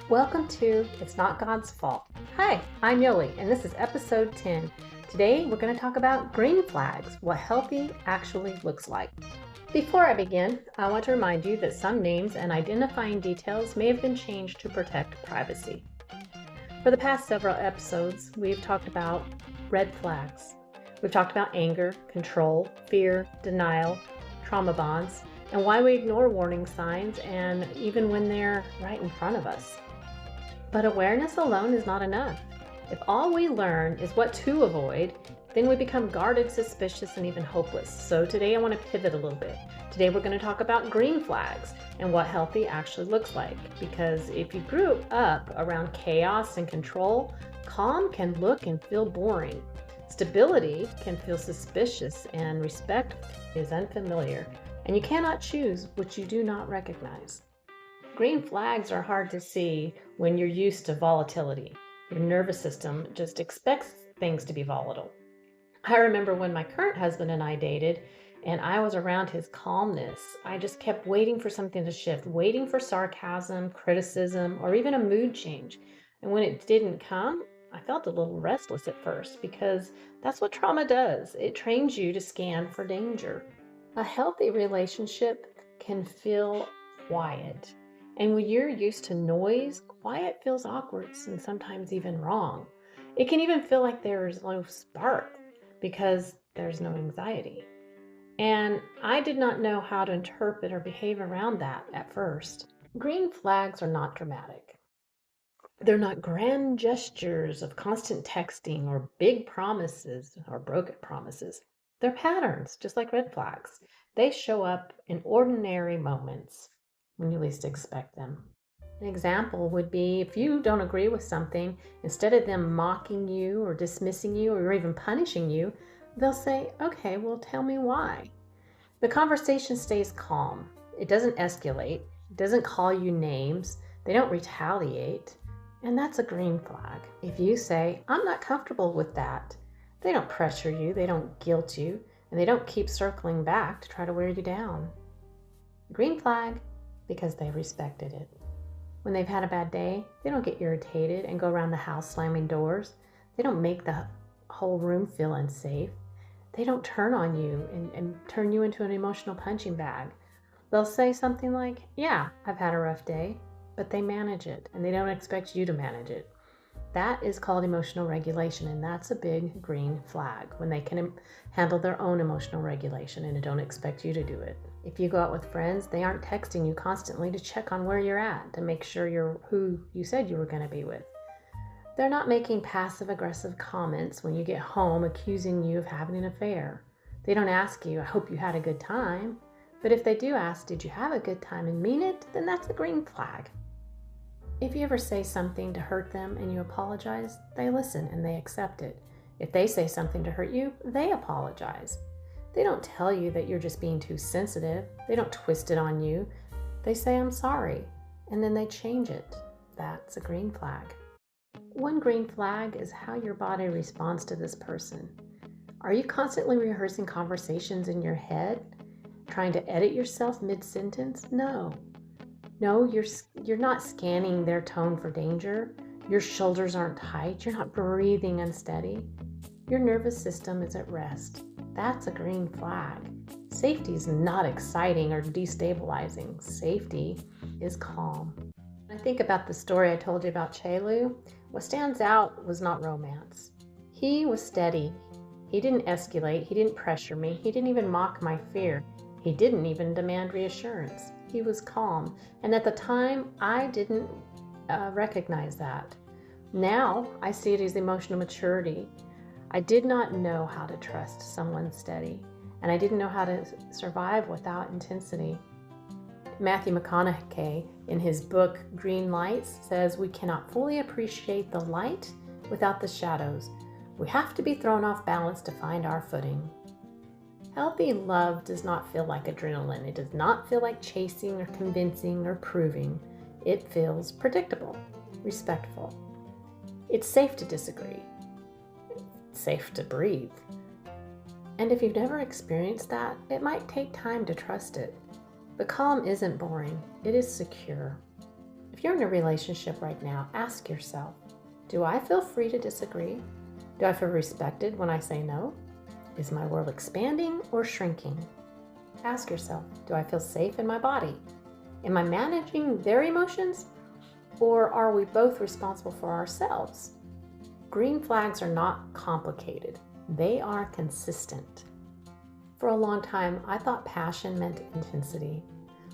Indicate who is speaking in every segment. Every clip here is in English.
Speaker 1: Welcome to It's Not God's Fault. Hi, I'm Yoli, and this is episode 10. Today, we're going to talk about green flags, what healthy actually looks like. Before I begin, I want to remind you that some names and identifying details may have been changed to protect privacy. For the past several episodes, we've talked about red flags. We've talked about anger, control, fear, denial, trauma bonds, and why we ignore warning signs and even when they're right in front of us. But awareness alone is not enough. If all we learn is what to avoid, then we become guarded, suspicious, and even hopeless. So today I want to pivot a little bit. Today we're going to talk about green flags and what healthy actually looks like. Because if you grew up around chaos and control, calm can look and feel boring. Stability can feel suspicious, and respect is unfamiliar. And you cannot choose what you do not recognize. Green flags are hard to see when you're used to volatility. Your nervous system just expects things to be volatile. I remember when my current husband and I dated, and I was around his calmness, I just kept waiting for something to shift, waiting for sarcasm, criticism, or even a mood change. And when it didn't come, I felt a little restless at first because that's what trauma does. It trains you to scan for danger. A healthy relationship can feel quiet. And when you're used to noise, quiet feels awkward and sometimes even wrong. It can even feel like there's no spark because there's no anxiety. And I did not know how to interpret or behave around that at first. Green flags are not dramatic. They're not grand gestures of constant texting or big promises or broken promises. They're patterns, just like red flags. They show up in ordinary moments when you least expect them. An example would be if you don't agree with something, instead of them mocking you or dismissing you or even punishing you, they'll say, okay, well, tell me why. The conversation stays calm. It doesn't escalate. It doesn't call you names. They don't retaliate. And that's a green flag. If you say, I'm not comfortable with that, they don't pressure you, they don't guilt you, and they don't keep circling back to try to wear you down. Green flag, because they respected it. When they've had a bad day, they don't get irritated and go around the house slamming doors. They don't make the whole room feel unsafe. They don't turn on you and turn you into an emotional punching bag. They'll say something like, yeah, I've had a rough day, but they manage it and they don't expect you to manage it. That is called emotional regulation, and that's a big green flag when they can handle their own emotional regulation and don't expect you to do it. If you go out with friends, they aren't texting you constantly to check on where you're at, to make sure you're who you said you were going to be with. They're not making passive-aggressive comments when you get home accusing you of having an affair. They don't ask you, I hope you had a good time. But if they do ask, did you have a good time and mean it, then that's a green flag. If you ever say something to hurt them and you apologize, they listen and they accept it. If they say something to hurt you, they apologize. They don't tell you that you're just being too sensitive. They don't twist it on you. They say, I'm sorry, and then they change it. That's a green flag. One green flag is how your body responds to this person. Are you constantly rehearsing conversations in your head, trying to edit yourself mid-sentence? No, you're not scanning their tone for danger. Your shoulders aren't tight. You're not breathing unsteady. Your nervous system is at rest. That's a green flag. Safety is not exciting or destabilizing. Safety is calm. When I think about the story I told you about Chelu, what stands out was not romance. He was steady. He didn't escalate. He didn't pressure me. He didn't even mock my fear. He didn't even demand reassurance. He was calm. And at the time, I didn't recognize that. Now, I see it as emotional maturity. I did not know how to trust someone steady, and I didn't know how to survive without intensity. Matthew McConaughey, in his book Green Lights, says we cannot fully appreciate the light without the shadows. We have to be thrown off balance to find our footing. Healthy love does not feel like adrenaline. It does not feel like chasing or convincing or proving. It feels predictable, respectful. It's safe to disagree. It's safe to breathe. And if you've never experienced that, it might take time to trust it. The calm isn't boring. It is secure. If you're in a relationship right now, ask yourself, do I feel free to disagree? Do I feel respected when I say no? Is my world expanding or shrinking? Ask yourself, do I feel safe in my body? Am I managing their emotions, or are we both responsible for ourselves? Green flags are not complicated. They are consistent. For a long time, I thought passion meant intensity.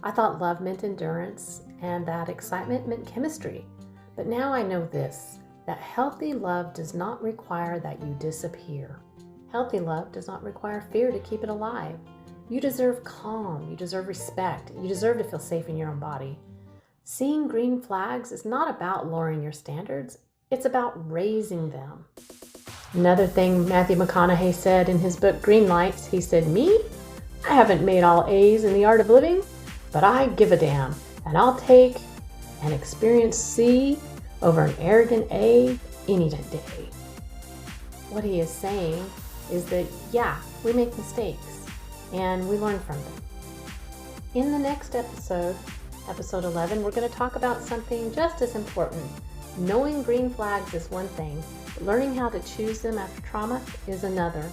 Speaker 1: I thought love meant endurance, and that excitement meant chemistry. But now I know this, that healthy love does not require that you disappear. Healthy love does not require fear to keep it alive. You deserve calm, you deserve respect, you deserve to feel safe in your own body. Seeing green flags is not about lowering your standards, it's about raising them. Another thing Matthew McConaughey said in his book Green Lights, he said, "Me? I haven't made all A's in the art of living, but I give a damn, and I'll take an experienced C over an arrogant A any day." What he is saying is that, yeah, we make mistakes, and we learn from them. In the next episode, episode 11, we're going to talk about something just as important. Knowing green flags is one thing, but learning how to choose them after trauma is another.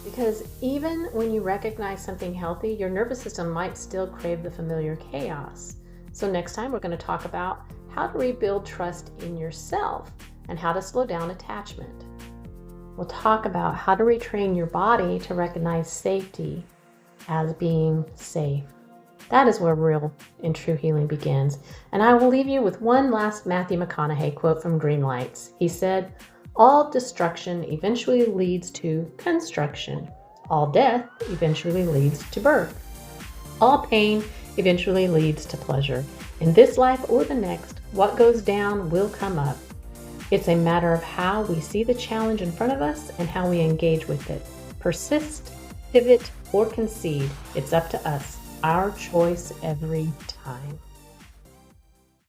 Speaker 1: Because even when you recognize something healthy, your nervous system might still crave the familiar chaos. So next time, we're going to talk about how to rebuild trust in yourself and how to slow down attachment. We'll talk about how to retrain your body to recognize safety as being safe. That is where real and true healing begins. And I will leave you with one last Matthew McConaughey quote from Green Lights. He said, "All destruction eventually leads to construction. All death eventually leads to birth. All pain eventually leads to pleasure. In this life or the next, what goes down will come up. It's a matter of how we see the challenge in front of us and how we engage with it. Persist, pivot, or concede. It's up to us. Our choice every time."